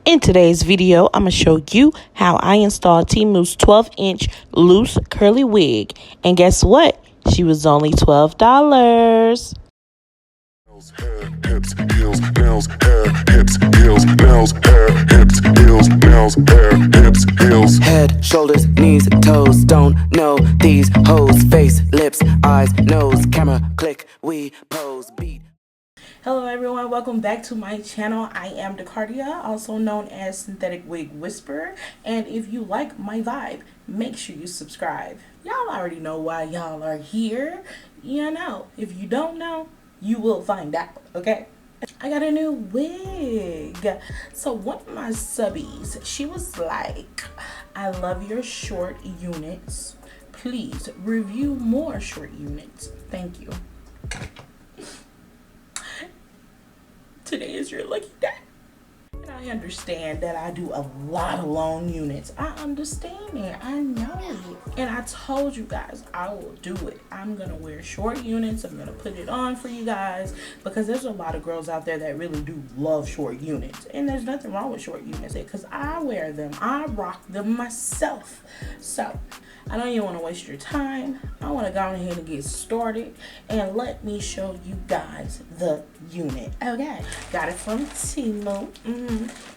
In today's video, I'm going to show you how I installed Temu's 12-inch loose curly wig. And guess what? She was only $12. Hips, heels, nails, hair, hips, heels, nails, hair, hips, heels, nails, hair, hips, heels. Head, shoulders, knees, toes, don't know these hoes. Face, lips, eyes, nose, camera, click, we pose, beat. Hello everyone, welcome back to my channel. I am 𝒹𝒶𝒸𝒶, also known as Synthetic Wig Whisperer. And if you like my vibe, make sure you subscribe. Y'all already know why y'all are here. You know, if you don't know, you will find out, okay? I got a new wig. So one of my subbies, she was like, I love your short units. Please review more short units. Thank you. Today is your lucky day. And I understand that I do a lot of long units. I understand it. I know it. And I told you guys I will do it. I'm going to wear short units. I'm going to put it on for you guys because there's a lot of girls out there that really do love short units. And there's nothing wrong with short units because I wear them. I rock them myself. So I don't even want to waste your time. I want to go ahead and get started and let me show you guys the unit. Okay, got it from Temu.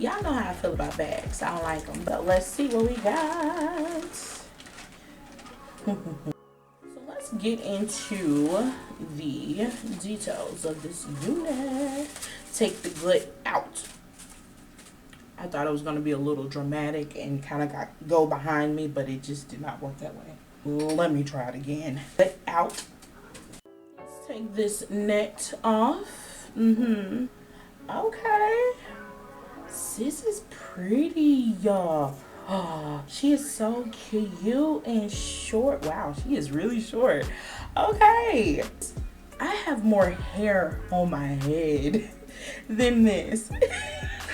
Y'all know how I feel about bags. I don't like them, but let's see what we got. So let's get into the details of this unit. Take the glit out. I thought it was going to be a little dramatic and kind of go behind me, but it just did not work that way. Let me try it again. Let out. Let's take this net off. Okay. Sis is pretty, y'all. Oh, she is so cute and short. Wow, she is really short. Okay. I have more hair on my head than this.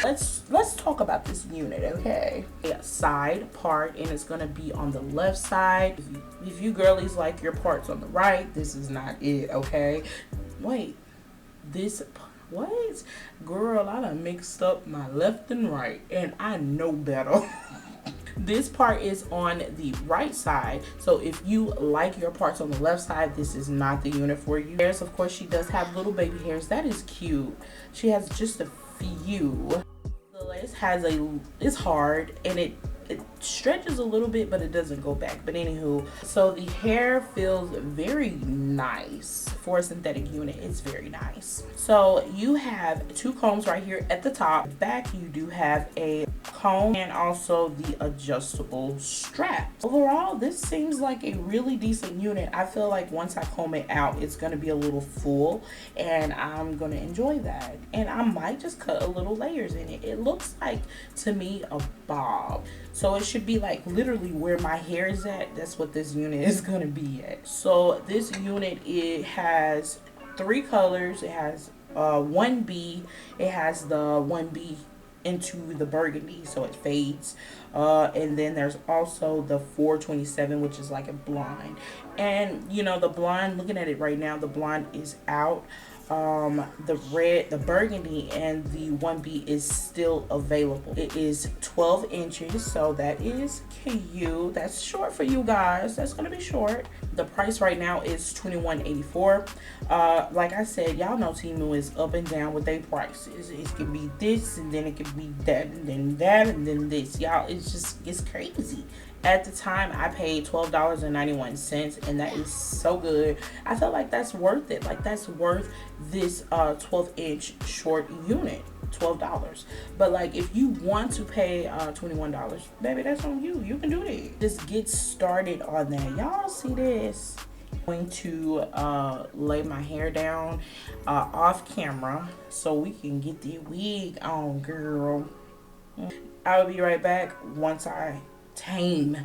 Let's talk about this unit, okay? A side part, and it's gonna be on the left side. If you girlies like your parts on the right, this is not it, okay? Wait, what? Girl, I done mixed up my left and right, and I know better. This part is on the right side, so if you like your parts on the left side, this is not the unit for you. Hairs, of course, she does have little baby hairs. That is cute. She has just a few. The lace it's hard and it stretches a little bit, but it doesn't go back. But anywho, so the hair feels very nice for a synthetic unit. It's very nice. So you have two combs right here at the top. Back you do have a comb and also the adjustable strap. Overall, this seems like a really decent unit. I feel like once I comb it out, it's going to be a little full and I'm going to enjoy that. And I might just cut a little layers in it. It looks like, to me, a bob. So it should be like literally where my hair is at. That's what this unit is going to be at. So this unit, it has 3 colors. It has 1B. It has the 1B into the burgundy, so it fades. And then there's also the 427, which is like a blonde. And you know, the blonde, looking at it right now, the blonde is out. The red, the burgundy, and the 1B is still available. It is 12 inches, so that is cute. That's short for you guys. That's gonna be short. The price right now is $21.84. Like I said, y'all know Temu is up and down with their prices. It can be this, and then it can be that, and then that, and then this. Y'all, it's crazy. At the time, I paid $12.91, and that is so good. I feel like that's worth it. Like, that's worth this 12-inch short unit, $12. But like, if you want to pay $21, baby, that's on you. You can do it. Just get started on that. Y'all see this? I'm going to lay my hair down off camera so we can get the wig on, girl. I'll be right back once I tame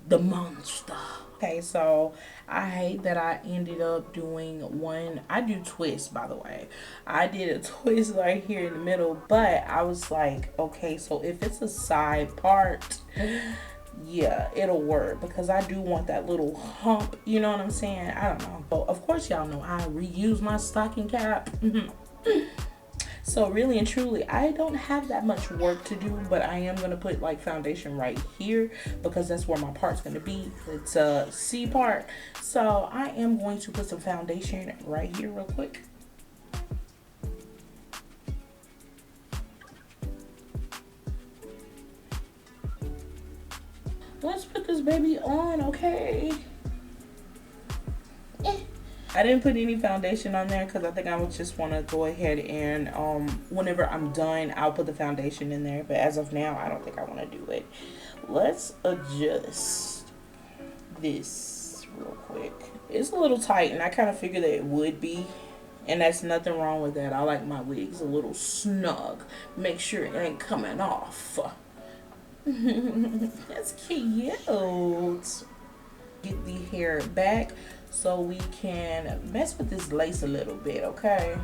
the monster. Okay, so I hate that I ended up doing one. I do twists, by the way. I did a twist right here in the middle, but I was like, okay, so if it's a side part, yeah, it'll work because I do want that little hump, you know what I'm saying? I don't know. But of course, y'all know I reuse my stocking cap. So really and truly, I don't have that much work to do, but I am gonna put like foundation right here because that's where my part's gonna be. It's a C part. So I am going to put some foundation right here real quick. Let's put this baby on, okay? I didn't put any foundation on there because I think I would just want to go ahead and whenever I'm done, I'll put the foundation in there. But as of now, I don't think I want to do it. Let's adjust this real quick. It's a little tight, and I kind of figured that it would be. And that's nothing wrong with that. I like my wigs a little snug. Make sure it ain't coming off. That's cute. Get the hair back so we can mess with this lace a little bit, okay?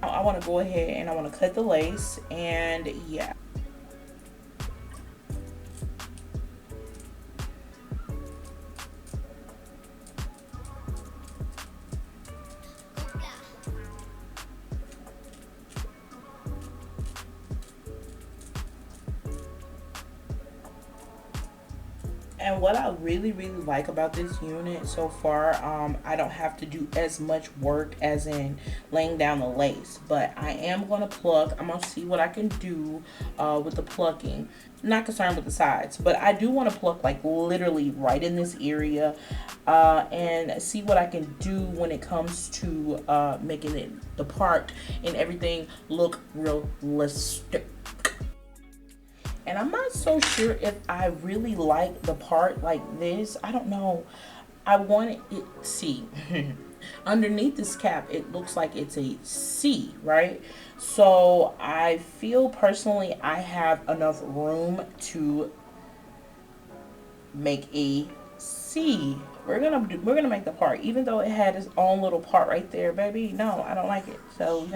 I want to go ahead and I want to cut the lace, and yeah. And what I really like about this unit so far, I don't have to do as much work as in laying down the lace, but I am going to pluck. I'm going to see what I can do with the plucking. Not concerned with the sides, but I do want to pluck like literally right in this area and see what I can do when it comes to making it the part and everything look realistic. And I'm not so sure if I really like the part like this. I don't know. I want it, see, underneath this cap, it looks like it's a C, right? So I feel personally I have enough room to make a C. We're gonna make the part, even though it had its own little part right there, baby. No, I don't like it. So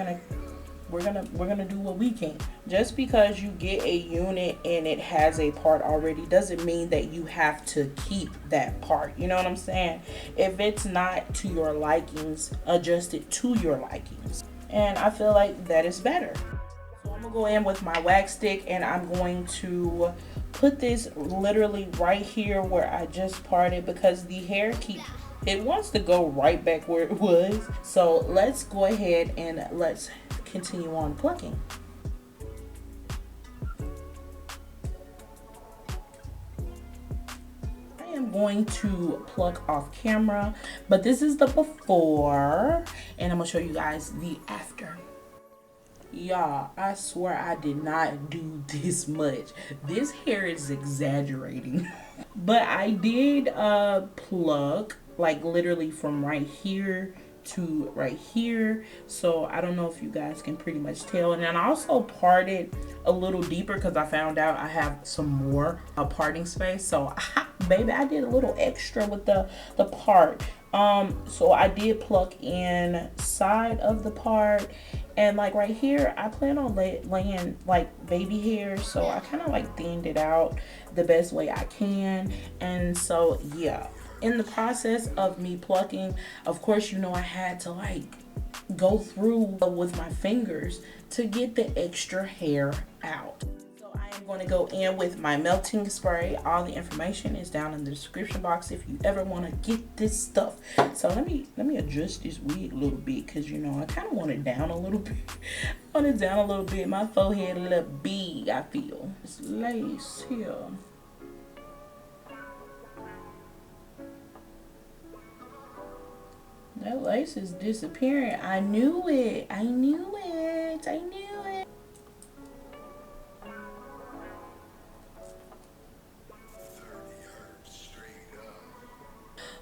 we're gonna do what we can. Just because you get a unit and it has a part already doesn't mean that you have to keep that part. You know what I'm saying? If it's not to your likings, adjust it to your likings. And I feel like that is better. So I'm gonna go in with my wax stick and I'm going to put this literally right here where I just parted, because the hair it wants to go right back where it was. So let's go ahead and let's continue on plucking. I am going to pluck off camera, but this is the before and I'm gonna show you guys the after. Y'all, I swear I did not do this much. This hair is exaggerating. But I did pluck like literally from right here to right here, so I don't know if you guys can pretty much tell. And then I also parted a little deeper because I found out I have some more parting space. So baby, I did a little extra with the part. So I did pluck inside of the part, and like right here I plan on laying like baby hair, so I kind of like thinned it out the best way I can. And so yeah, in the process of me plucking, of course, you know, I had to like go through with my fingers to get the extra hair out. So I am going to go in with my melting spray. All the information is down in the description box if you ever want to get this stuff. So let me adjust this wig a little bit, because you know I kind of want it down a little bit. I want it down a little bit. My forehead a little big, I feel. This lace here. That lace is disappearing. I knew it. I knew it. I knew it.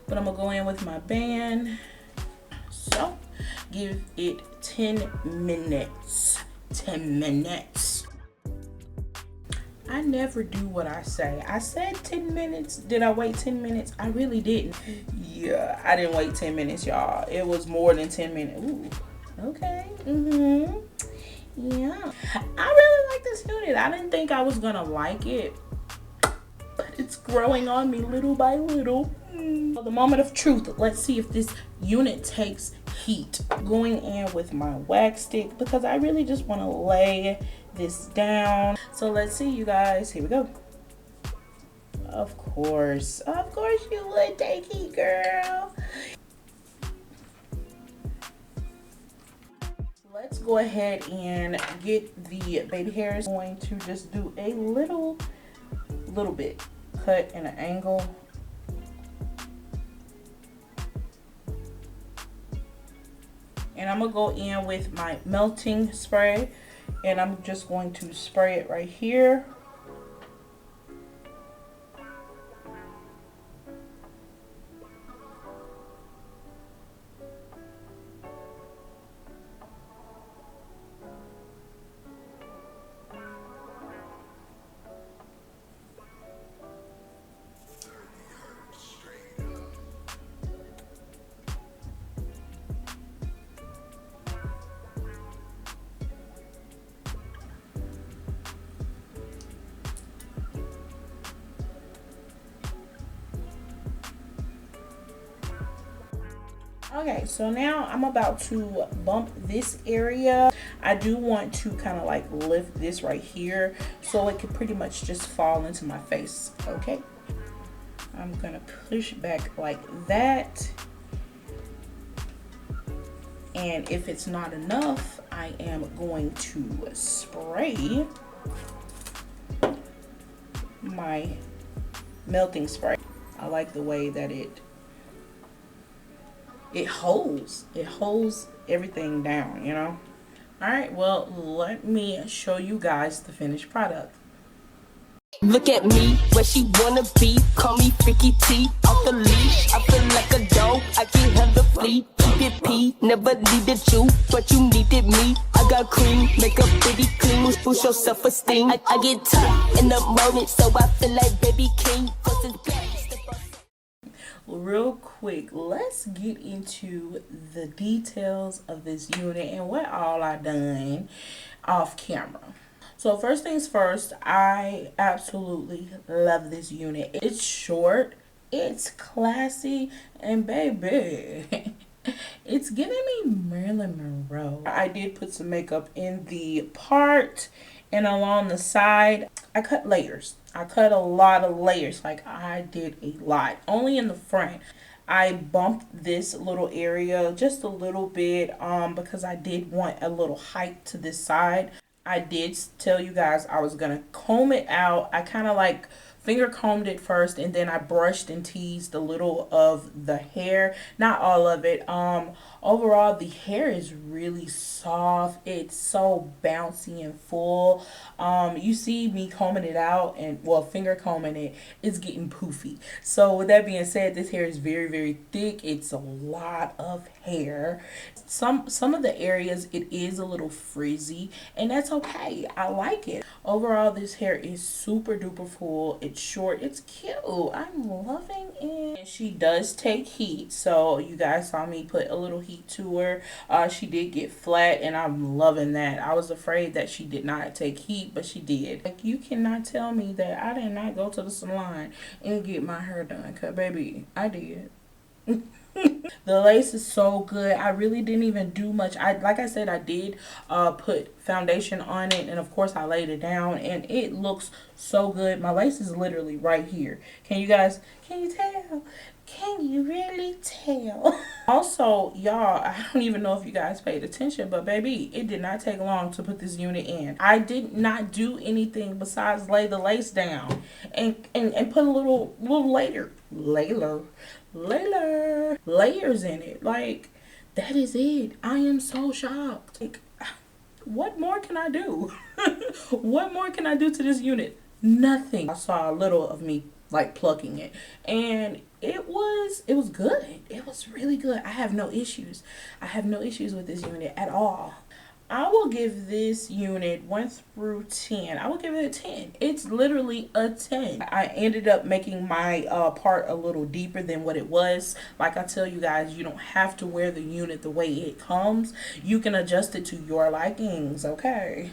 But I'm going to go in with my band. So, give it 10 minutes. 10 minutes. I never do what I say. I said 10 minutes. Did I wait 10 minutes? I really didn't. Yeah, I didn't wait 10 minutes, y'all. It was more than 10 minutes. Ooh, okay. Yeah. I really like this unit. I didn't think I was gonna like it, but It's growing on me little by little. The moment of truth. Let's see if this unit takes heat. Going in with my wax stick because I really just want to lay this down. So let's see, you guys. Here we go. Of course you would take heat, girl. Let's go ahead and get the baby hairs. I'm going to just do a little bit, cut in an angle. And I'm gonna go in with my melting spray, and I'm just going to spray it right here. Okay, so now I'm about to bump this area. I do want to kind of like lift this right here so it can pretty much just fall into my face. Okay, I'm gonna push back like that, and if it's not enough, I am going to spray my melting spray. I like the way that it holds everything down, you know. All right, well, let me show you guys the finished product. Look at me, where she wanna be. Call me Freaky T, off the leash. I feel like a dog, I get hella flea. Keep it P, never needed you, but you needed me. I got cream, make a pretty clean, boost your self-esteem. I get tough in the moment, so I feel like baby king. Real quick, let's get into the details of this unit and what all I done off camera. So first things first, I absolutely love this unit. It's short, it's classy, and baby, it's giving me Marilyn Monroe. I did put some makeup in the part and along the side. I cut layers. I cut a lot of layers. Like, I did a lot. Only in the front, I bumped this little area just a little bit because I did want a little height to this side. I did tell you guys I was gonna comb it out. I kind of like finger combed it first, and then I brushed and teased a little of the hair, not all of it. Overall, the hair is really soft. It's so bouncy and full. You see me combing it out, and well, finger combing it, it's getting poofy. So with that being said, this hair is very thick. It's a lot of hair. Some of the areas it is a little frizzy, and that's okay. I like it. Overall, this hair is super duper full. It's short, it's cute. I'm loving it. And she does take heat, so you guys saw me put a little heat to her. She did get flat, and I'm loving that. I was afraid that she did not take heat, but she did. Like, you cannot tell me that I did not go to the salon and get my hair done, cause baby, I did. The lace is so good. I really didn't even do much. Like I said, I did put foundation on it, and of course I laid it down, and it looks so good. My lace is literally right here. Can you tell? Can you really tell? Also, y'all, I don't even know if you guys paid attention, but baby, it did not take long to put this unit in. I did not do anything besides lay the lace down and put a little layers in it. Like, that is it. I am so shocked. Like, what more can I do? What more can I do to this unit? Nothing. I saw a little of me like plucking it, and it was good. It was really good. I have no issues. I have no issues with this unit at all. I will give this unit 1 through 10. I will give it a 10. It's literally a 10. I ended up making my part a little deeper than what it was. Like I tell you guys, you don't have to wear the unit the way it comes. You can adjust it to your likings, okay?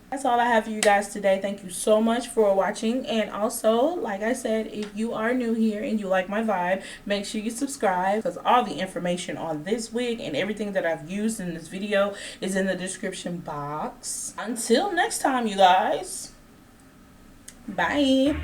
That's all I have for you guys today. Thank you so much for watching. And also, like I said, if you are new here and you like my vibe, make sure you subscribe, because all the information on this wig and everything that I've used in this video is in the description box. Until next time, you guys. Bye.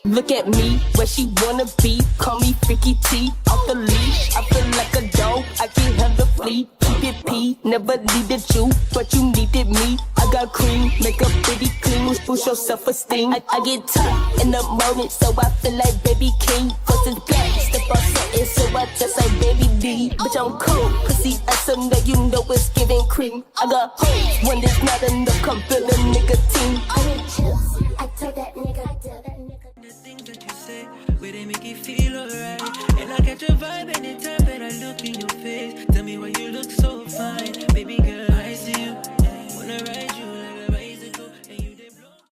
Look at me, where she wanna be. Call me Freaky T, off the leash. I feel like a dog, I get her the flea. Keep it P, never needed you, but you needed me. I got cream, make a pretty clean, boost your self-esteem. I get tough in the morning, so I feel like baby king. First is black, step on something, so I just like baby D. Bitch, I'm cool, pussy awesome, that you know it's giving cream. I got hoes, when there's not enough, come feel a nigga team. I need chills, I told that nigga. Where they make you feel alright. And I catch a vibe anytime that I look in your face. Tell me why you look so